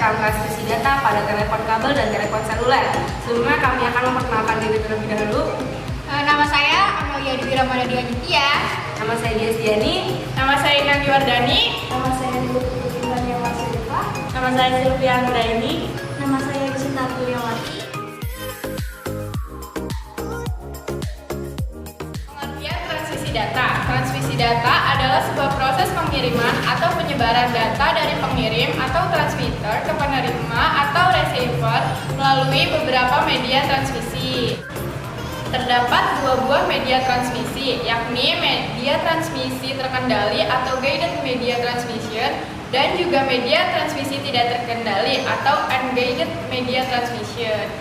tentang transmisi data pada telepon kabel dan telepon seluler. Sebelumnya kami akan memperkenalkan diri terlebih dahulu. Nama saya Amelia Dewi Ramadhani Aditya. Nama saya Diani. Nama saya Inanti Wardani. Nama saya Dutania Wasideva. Nama saya Sylvia Anggraini. Nama saya Yusinta Kuliawati. Pengertian transmisi data. Transmisi data adalah sebuah proses pengiriman atau penyebaran data dari pengirim atau transmitter ke penerima atau receiver melalui beberapa media transmisi. Terdapat dua buah media transmisi, yakni media transmisi terkendali atau guided media transmission dan juga media transmisi tidak terkendali atau unguided media transmission.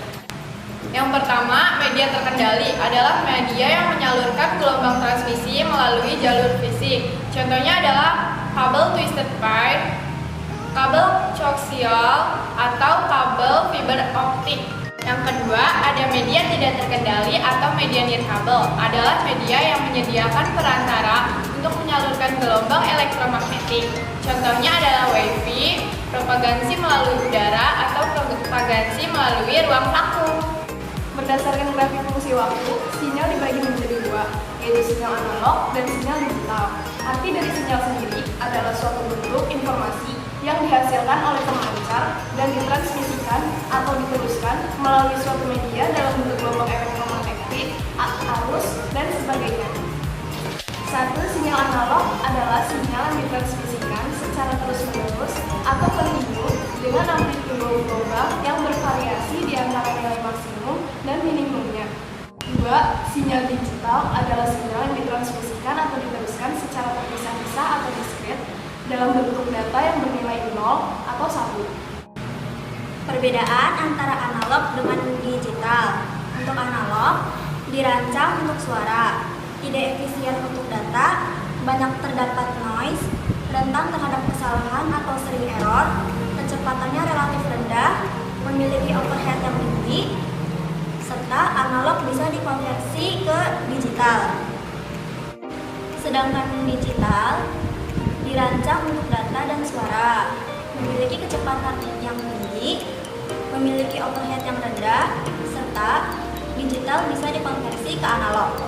Yang pertama, media terkendali adalah media yang menyalurkan gelombang transmisi melalui jalur fisik. Contohnya adalah kabel twisted pair, kabel koaksial, atau kabel fiber optik. Yang kedua, ada media tidak terkendali atau media nirkabel, adalah media yang menyediakan perantara untuk menyalurkan gelombang elektromagnetik. Contohnya adalah wifi, propagasi melalui udara, atau propagasi melalui ruang vakum. Berdasarkan grafik fungsi waktu, sinyal dibagi menjadi dua, yaitu sinyal analog dan sinyal digital. Arti dari sinyal sendiri adalah suatu bentuk informasi yang dihasilkan oleh pemancar dan ditransmisikan atau diteruskan melalui suatu media dalam bentuk gelombang elektromagnetik, arus, dan sebagainya. Satu, sinyal analog adalah sinyal yang ditransmisikan secara terus-menerus atau kontinu dengan amplitude gelombang yang bervariasi di antara nilai maksimum dan minimumnya. Dua, sinyal digital adalah sinyal yang ditransmisikan atau diteruskan secara terpisah-pisah atau diskret dalam bentuk data yang bernilai 0 atau 1. Perbedaan antara analog dengan digital. Untuk analog, dirancang untuk suara, tidak efisien untuk data, banyak terdapat noise, rentan terhadap kesalahan atau sering error, kecepatannya relatif rendah, memiliki overhead yang tinggi, serta analog bisa dikonversi ke digital. Sedangkan digital dirancang untuk data dan suara, memiliki kecepatan yang tinggi, memiliki overhead yang rendah, serta digital bisa dikonversi ke analog.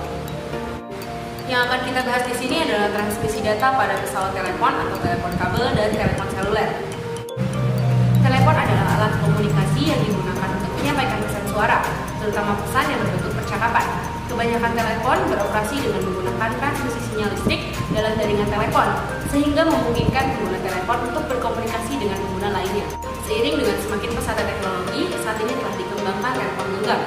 Yang akan kita bahas di sini adalah transmisi data pada pesawat telepon atau telepon kabel dan telepon seluler. Telepon adalah alat komunikasi yang digunakan untuk menyampaikan pesan suara, terutama pesan yang berbentuk percakapan. Kebanyakan telepon beroperasi dengan menggunakan transmisi sinyal listrik dalam jaringan telepon, sehingga memungkinkan pengguna telepon untuk berkomunikasi dengan pengguna lainnya. Seiring dengan semakin pesatnya teknologi, saat ini telah dikembangkan telepon genggam.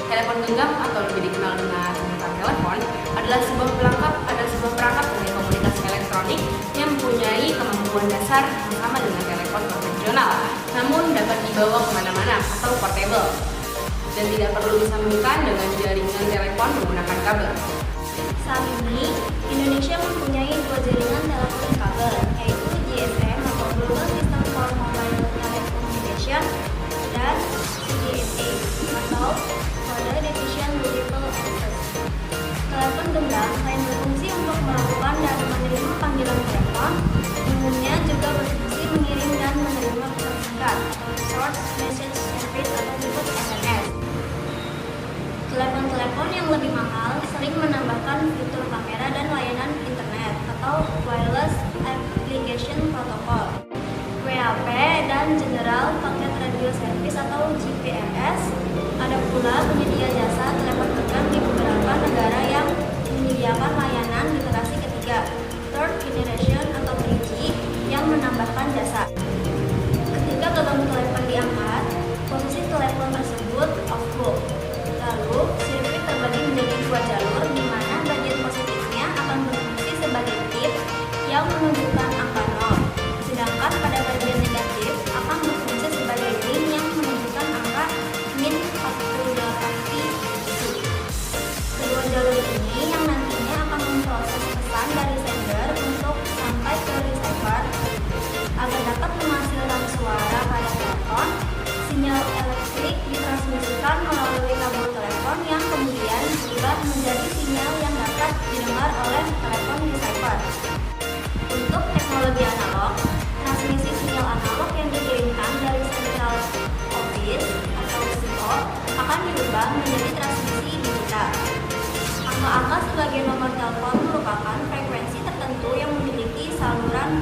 Telepon genggam atau lebih dikenal dengan sebutan telepon adalah sebuah perangkat telekomunikasi elektronik yang mempunyai kemampuan dasar yang sama dengan telepon konvensional, namun dapat dibawa kemana-mana atau portable, dan tidak perlu disambungkan dengan jaringan telepon menggunakan kabel. Saat ini, Indonesia mempunyai dua jaringan telepon kabel, yaitu GSM atau Global System for Mobile Telecommunication dan CDMA atau Further Division Multiple Access. Telepon genggam selain berfungsi untuk melakukan dan menerima panggilan telepon, umumnya juga berfungsi mengirim dan menerima pesan singkat atau Short Message Service atau disebut SMS. Telepon-telepon yang lebih mahal sering menambahkan fitur kamera dan layanan internet atau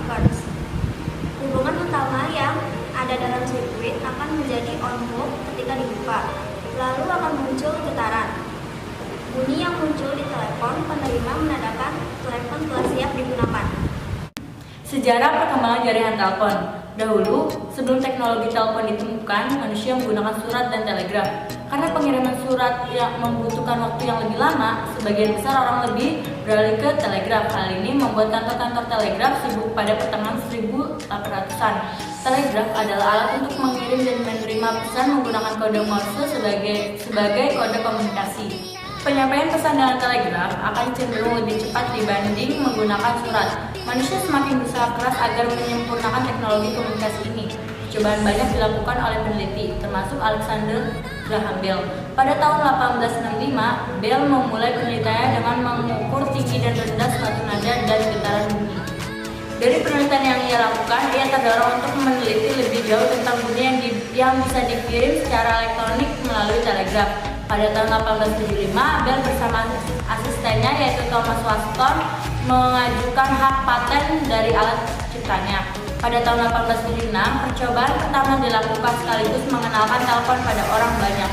hertz. Hubungan utama yang ada dalam sirkuit akan menjadi on-off ketika dibuka, lalu akan muncul getaran. Bunyi yang muncul di telepon penerima menandakan telepon telah siap digunakan. Sejarah perkembangan jaringan telepon. Dahulu, sebelum teknologi telepon ditemukan, manusia menggunakan surat dan telegraf. Karena pengiriman surat yang membutuhkan waktu yang lebih lama, sebagian besar orang lebih beralih ke telegraf. Hal ini membuat kantor-kantor telegraf sibuk pada pertengahan 1800-an. Telegraf adalah alat untuk mengirim dan menerima pesan menggunakan kode Morse sebagai kode komunikasi. Penyampaian pesan dengan telegraf akan cenderung lebih cepat dibanding menggunakan surat. Manusia semakin berusaha keras agar menyempurnakan teknologi komunikasi ini. Percobaan banyak dilakukan oleh peneliti, termasuk Alexander Graham Bell. Pada tahun 1865, Bell memulai penelitiannya dengan mengukur tinggi dan rendah suatu nada dan getaran bunyi. Dari penelitian yang ia lakukan, ia terdorong untuk meneliti lebih jauh tentang bunyi yang bisa dikirim secara elektronik melalui telegraf. Pada tahun 1875, Bell bersama asistennya yaitu Thomas Watson mengajukan hak paten dari alat ciptanya. Pada tahun 1876, percobaan pertama dilakukan sekaligus mengenalkan telepon pada orang banyak.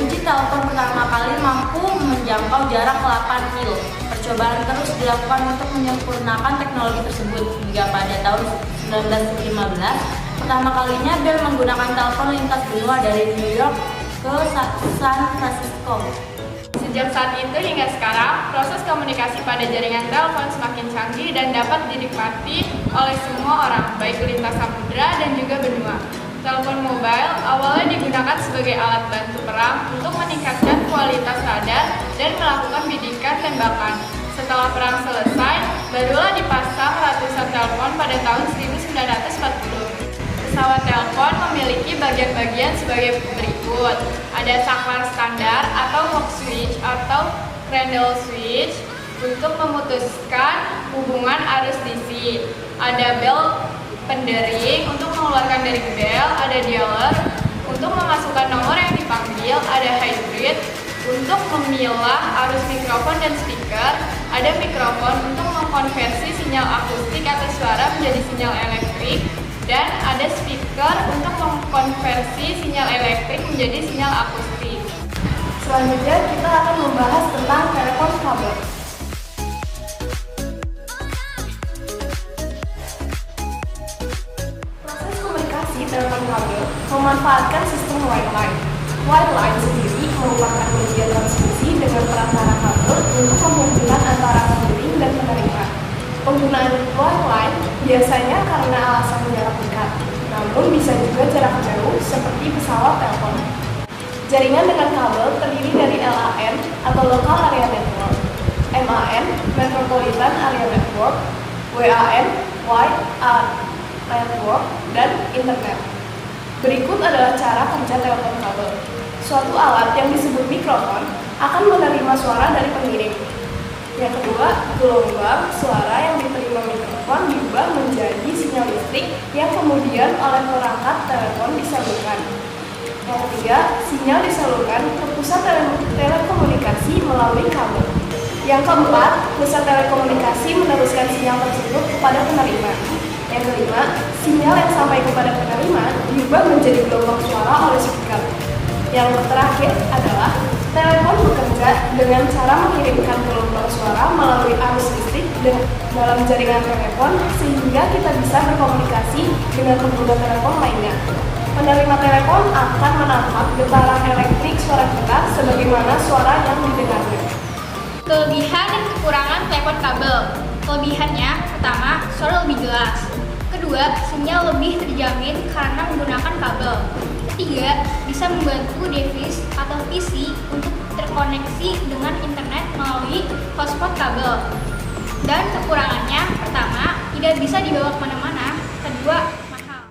Uji telepon pertama kali mampu menjangkau jarak 8 mil. Percobaan terus dilakukan untuk menyempurnakan teknologi tersebut hingga pada tahun 1915, pertama kalinya Bell menggunakan telepon lintas benua dari New York ke San Francisco. Sejak saat itu hingga sekarang, proses komunikasi pada jaringan telepon semakin canggih dan dapat dinikmati oleh semua orang, baik lintas samudera dan juga benua. Telepon mobile awalnya digunakan sebagai alat bantu perang untuk meningkatkan kualitas radar dan melakukan bidikan tembakan. Setelah perang selesai, barulah dipasang ratusan telepon pada tahun 1940. Pesawat telepon memiliki bagian-bagian sebagai berikut. Ada saklar standar atau hawk switch atau cradle switch untuk memutuskan hubungan arus DC. Ada bell pendering untuk mengeluarkan dari bell, ada dialer untuk memasukkan nomor yang dipanggil, ada hybrid untuk memilah arus mikrofon dan speaker, ada mikrofon untuk mengkonversi sinyal akustik atau suara menjadi sinyal elektrik, dan ada speaker untuk mengkonversi sinyal elektrik menjadi sinyal akustik. Selanjutnya kita akan membahas tentang telepon kabel. Proses komunikasi telepon kabel memanfaatkan sistem white line. White line sendiri merupakan media transmisi dengan perantara kabel untuk menghubungkan antara pengirim dan penerima. Penggunaan white line biasanya karena alasan jarak dekat, namun bisa juga jarak jauh seperti pesawat telepon. Jaringan dengan kabel terdiri dari LAN atau Local Area Network, MAN Metropolitan Area Network, WAN Wide Area Network, dan Internet. Berikut adalah cara kerja telepon kabel. Suatu alat yang disebut mikrofon akan menerima suara dari pengirim. Yang kedua, gelombang suara yang diterima mikrofon diubah menjadi sinyal listrik yang kemudian oleh perangkat telepon disalurkan. Yang ketiga, sinyal disalurkan ke pusat telekomunikasi melalui kabel. Yang keempat, pusat telekomunikasi meneruskan sinyal tersebut kepada penerima. Yang kelima, sinyal yang sampai kepada penerima diubah menjadi gelombang suara oleh speaker. Yang terakhir adalah telepon bekerja dengan cara mengirimkan gelombang suara melalui arus listrik dalam jaringan telepon sehingga kita bisa berkomunikasi dengan pengguna telepon lainnya. Penerima telepon akan menangkap getaran elektrik suara kita sebagaimana suara yang didengarnya. Kelebihan dan kekurangan telepon kabel. Kelebihannya, pertama, suara lebih jelas. Kedua, sinyal lebih terjamin karena menggunakan kabel. Ketiga, bisa membantu device atau PC untuk terkoneksi dengan internet melalui hotspot kabel. Dan kekurangannya, pertama, tidak bisa dibawa kemana-mana. Kedua, mahal.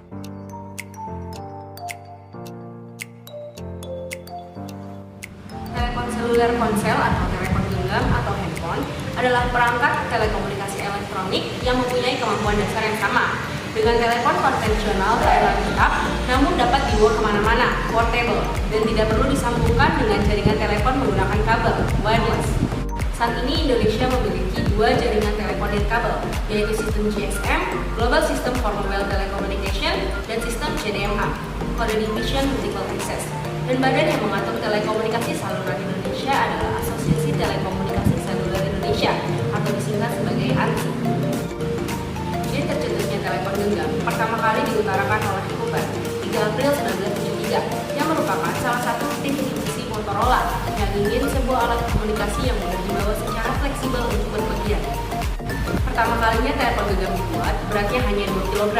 Telepon seluler ponsel atau telepon genggam atau handphone adalah perangkat telekomunikasi elektronik yang mempunyai kemampuan dasar yang sama dengan telepon konvensional daerah tetap, namun dapat dibawa kemana-mana, portable, dan tidak perlu disambungkan dengan jaringan telepon menggunakan kabel, wireless. Saat ini Indonesia memiliki dua jaringan telepon nirkabel, yaitu sistem GSM, Global System for Mobile Telecommunication, dan sistem CDMA, Code Division Multiple Access. Dan badan yang mengatur telekomunikasi saluran Indonesia adalah Asosiasi Telekomunikasi Seluler Indonesia, atau disingkat sebagai ANSI. Ide tercetusnya telepon genggam pertama kali diutarakan oleh Cooper 3 April 1973, yang merupakan salah satu tim divisi Motorola yang ingin sebuah alat komunikasi yang mudah dibawa secara fleksibel untuk berpergian. Pertama kalinya telepon genggam dibuat, beratnya hanya 2 kg,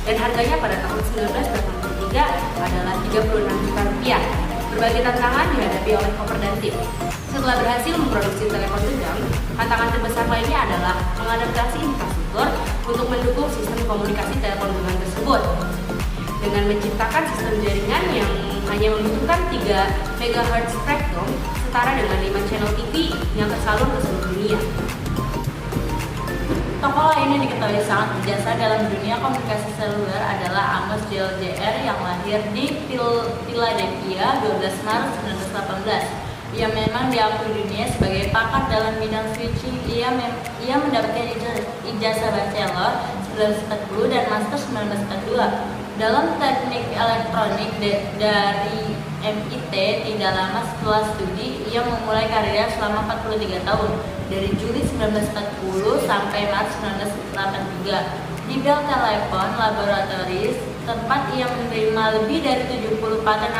dan harganya pada tahun 1983 adalah 36 juta rupiah. Berbagai tantangan dihadapi oleh Cooper dan tim. Setelah berhasil memproduksi telepon genggam, tantangan terbesar lainnya adalah mengadaptasi infrastruktur untuk mendukung sistem komunikasi telepon genggam tersebut. Dengan menciptakan sistem jaringan yang hanya membutuhkan 3 MHz spektrum setara dengan 5 channel TV yang tersalur ke seluruh dunia. Tokoh lain yang diketahui sangat berjasa dalam dunia komunikasi seluler adalah Amos Jr. yang lahir di Philadelphia 12 Maret 1918. Ia memang diakui dunia sebagai pakar dalam bidang switching. Ia mendapatkan ijazah bachelor 1940 dan master 1942 dalam teknik elektronik dari MIT. Tidak lama setelah studi, ia memulai karirnya selama 43 tahun, dari Juli 1940 sampai Maret 1983. Di Bell Telephone Laboratories, tempat ia menerima lebih dari 70 paten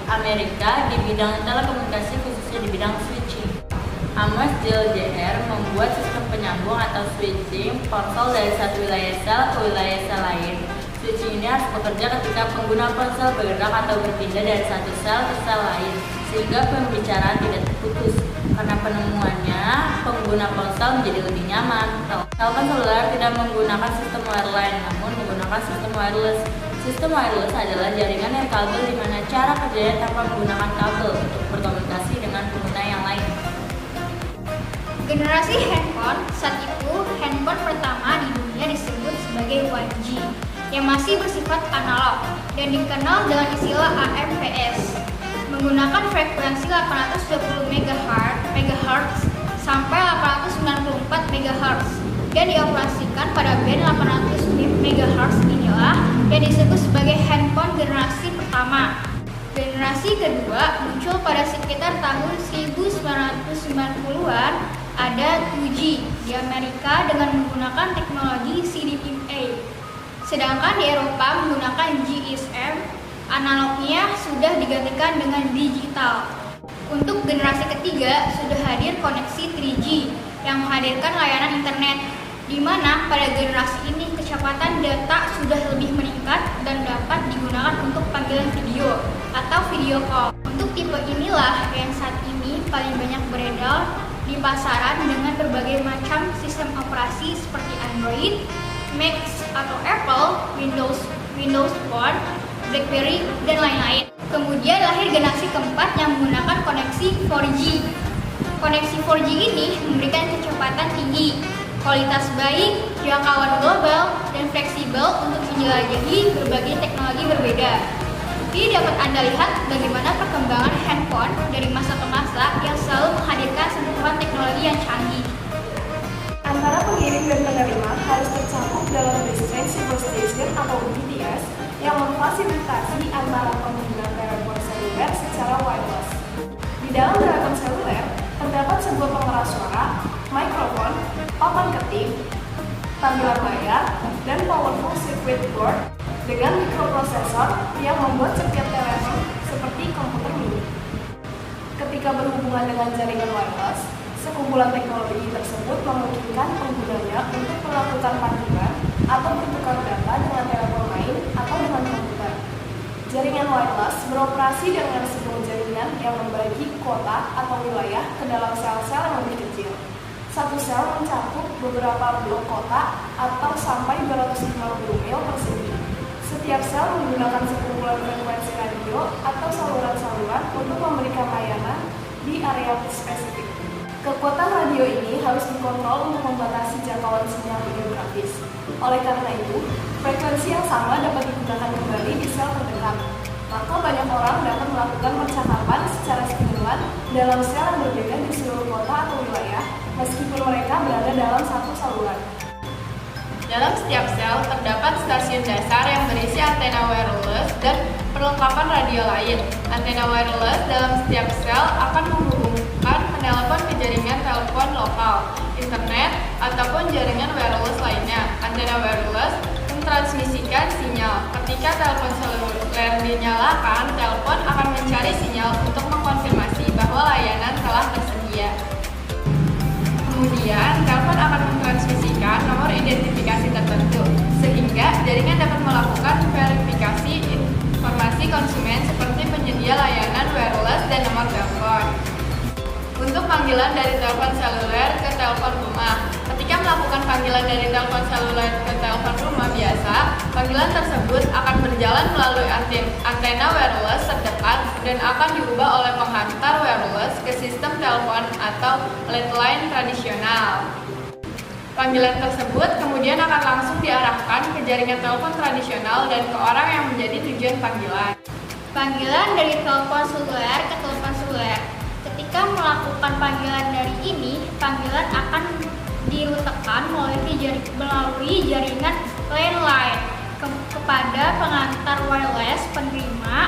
Amerika di bidang telekomunikasi, khususnya di bidang switching. Amos Jr. membuat sistem penyambung atau switching ponsel dari satu wilayah sel ke wilayah sel lain. Switching ini harus bekerja ketika pengguna ponsel bergerak atau berpindah dari satu sel ke sel lain, sehingga pembicaraan tidak terputus. Karena penemuannya, pengguna ponsel menjadi lebih nyaman. Telepon seluler tidak menggunakan sistem wireline, namun menggunakan sistem wireless. Sistem wireless adalah jaringan nirkabel di mana cara kerjanya tanpa menggunakan kabel untuk berkomunikasi dengan pengguna yang lain. Generasi handphone, saat itu handphone pertama di dunia disebut sebagai 1G, yang masih bersifat analog dan dikenal dengan istilah AMPS, menggunakan frekuensi 820 MHz sampai 894 MHz dan dioperasikan pada band 800 MHz. Inilah yang disebut sebagai handphone generasi pertama. Generasi kedua muncul pada sekitar tahun 1990-an. Ada 2G di Amerika dengan menggunakan teknologi CDMA. Sedangkan di Eropa menggunakan GSM, analognya sudah digantikan dengan digital. Untuk generasi ketiga sudah hadir koneksi 3G yang menghadirkan layanan internet, di mana pada generasi ini kecepatan data sudah lebih meningkat dan dapat digunakan untuk panggilan video atau video call. Untuk tipe inilah yang saat ini paling banyak beredar di pasaran dengan berbagai macam sistem operasi seperti Android, Mac atau Apple, Windows Phone, BlackBerry, dan lain-lain. Kemudian lahir generasi keempat yang menggunakan koneksi 4G. Koneksi 4G ini memberikan kecepatan tinggi, kualitas baik, jangkauan global, dan fleksibel untuk menjelajahi berbagai teknologi berbeda. Ini dapat Anda lihat bagaimana perkembangan handphone dari masa ke masa yang selalu menghadirkan sentuhan teknologi yang canggih. Antara pengirim dan penerima harus tercakup dalam Distribution Station atau BTS yang memfasilitasi antara pengguna telepon seluler secara wireless. Di dalam telepon seluler terdapat sebuah pengeras suara, mikrofon, papan ketik, tampilan layar, dan powerful circuit board dengan mikroprosesor yang membuat setiap telepon seperti komputer mini. Ketika berhubungan dengan jaringan wireless, sekumpulan teknologi tersebut memungkinkan penggunanya untuk melakukan panggilan atau bertukar data dengan telepon lain atau dengan komputer. Jaringan wireless beroperasi dengan sebuah jaringan yang membagi kota atau wilayah ke dalam sel-sel yang lebih kecil. Satu sel mencakup beberapa blok kota atau sampai 250 mil persegi. Setiap sel menggunakan sekumpulan frekuensi radio atau saluran-saluran untuk memberikan layanan di area spesifik. Kekuatan radio ini harus dikontrol untuk membatasi jangkauan sinyal geografis. Oleh karena itu, frekuensi yang sama dapat digunakan kembali di sel terdekat. Maka banyak orang dapat melakukan percakapan secara stimulan dalam sel yang berbeda di seluruh kota atau wilayah meskipun mereka berada dalam satu saluran. Dalam setiap sel terdapat stasiun dasar yang berisi antena wireless dan perlengkapan radio lain. Antena wireless dalam setiap sel akan menghubungkan penelepon ke jaringan telepon lokal, internet, ataupun jaringan wireless lainnya. Antena wireless mentransmisikan sinyal. Ketika telepon seluler dinyalakan, telepon akan mencari sinyal untuk mengkonfirmasi bahwa layanan telah tersedia. Kemudian, telepon akan mentransmisikan nomor identifikasi tertentu, sehingga jaringan dapat melakukan verifikasi informasi konsumen seperti penyedia layanan wireless dan nomor telepon. Untuk panggilan dari telepon seluler ke telepon rumah, ketika melakukan panggilan dari telepon seluler ke telepon rumah biasa, panggilan tersebut akan berjalan melalui antena wireless terdekat dan akan diubah oleh penghantar wireless ke sistem telepon atau landline tradisional. Panggilan tersebut kemudian akan langsung diarahkan ke jaringan telepon tradisional dan ke orang yang menjadi tujuan panggilan. Panggilan dari telepon seluler ke telepon seluler. Ketika melakukan panggilan dari ini, panggilan akan dirutekan melalui jaringan landline kepada pengantar wireless penerima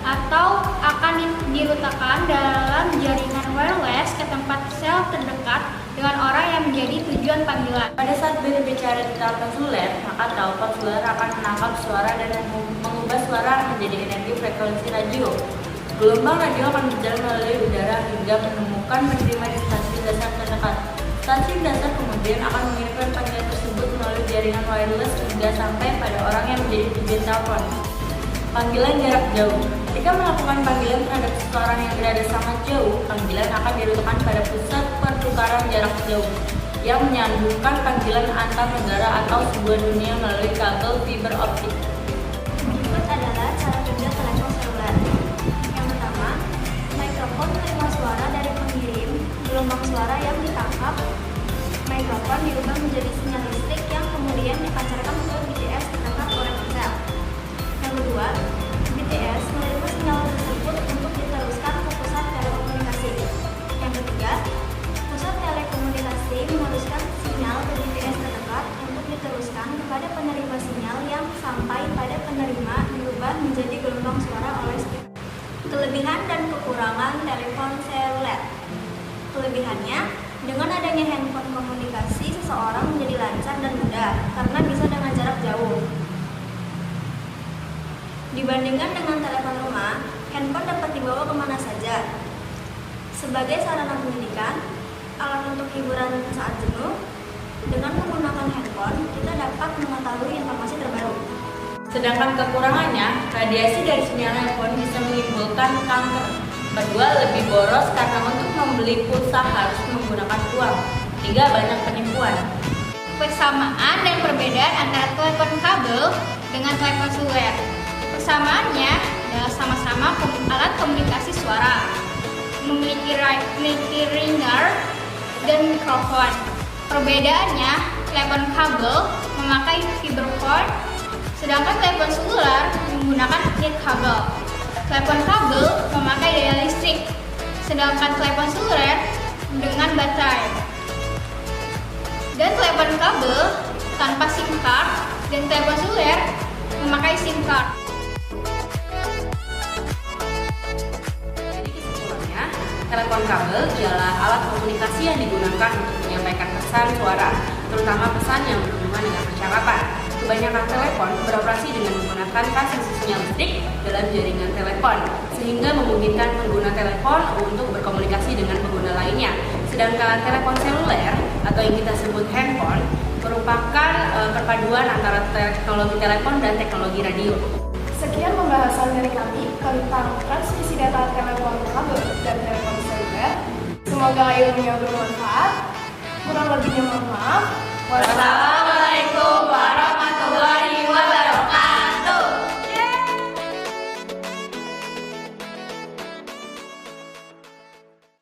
atau akan dirutekan dalam jaringan wireless ke tempat sel terdekat dengan orang yang menjadi tujuan panggilan. Pada saat berbicara di telepon seluler, maka telepon seluler akan menangkap suara dan mengubah suara menjadi energi frekuensi radio. Gelombang radio akan berjalan melalui udara hingga menemukan penerima di stasiun dasar terdekat. Stasiun dasar kemudian akan mengirimkan panggilan tersebut melalui jaringan wireless hingga sampai pada orang yang menjadi tujuan telepon. Panggilan jarak jauh. Ketika melakukan panggilan terhadap seseorang yang berada sangat jauh, panggilan akan dirutekan pada pusat pertukaran jarak jauh yang menyambungkan panggilan antar negara atau sebuah dunia melalui kabel fiber optik. Berikut adalah cara kerja telepon seluler. Yang pertama, mikrofon menerima suara dari pengirim, gelombang suara yang ditangkap. Mikrofon diubah menjadi sinyal listrik yang kemudian dipancarkan ke BTS terdekat oleh ponsel. Yang kedua, BTS menerima sinyal tersebut untuk diteruskan ke pusat telekomunikasi. Yang ketiga, pusat telekomunikasi meneruskan sinyal ke BTS terdekat untuk diteruskan kepada penerima sinyal yang sampai pada penerima diubah menjadi gelombang suara oleh speaker. Kelebihan dan kekurangan telepon seluler. Kelebihannya, dengan adanya handphone komunikasi seseorang menjadi lancar dan mudah karena bisa dengan jarak jauh. Dibandingkan dengan telepon rumah, handphone dapat dibawa kemana saja. Sebagai sarana pendidikan, alat untuk hiburan saat jenuh, dengan menggunakan handphone, kita dapat mengetahui informasi terbaru. Sedangkan kekurangannya, radiasi dari sinyal handphone bisa menimbulkan kanker. Kedua, lebih boros karena untuk membeli pulsa harus menggunakan uang. Tiga, banyak penipuan. Persamaan dan perbedaan antara telepon kabel dengan telepon seluler. Persamaannya adalah sama-sama alat komunikasi suara, memiliki ringer dan mikrofon. Perbedaannya, telepon kabel memakai fiber cord, sedangkan telepon seluler menggunakan kabel. Telepon kabel memakai daya listrik, sedangkan telepon seluler dengan baterai. Dan telepon kabel tanpa SIM card dan telepon seluler memakai SIM card. Telepon kabel ialah alat komunikasi yang digunakan untuk menyampaikan pesan suara, terutama pesan yang berhubungan dengan percakapan. Kebanyakan telepon beroperasi dengan menggunakan transmisi sinyal listrik dalam jaringan telepon, sehingga memungkinkan pengguna telepon untuk berkomunikasi dengan pengguna lainnya. Sedangkan telepon seluler atau yang kita sebut handphone merupakan perpaduan antara teknologi telepon dan teknologi radio. Sekian pembahasan dari kami tentang transmisi data telepon kabel dan telepon seluler. Semoga ilmunya bermanfaat. Kurang lebihnya mohon maaf. Wassalamualaikum warahmatullahi wabarakatuh.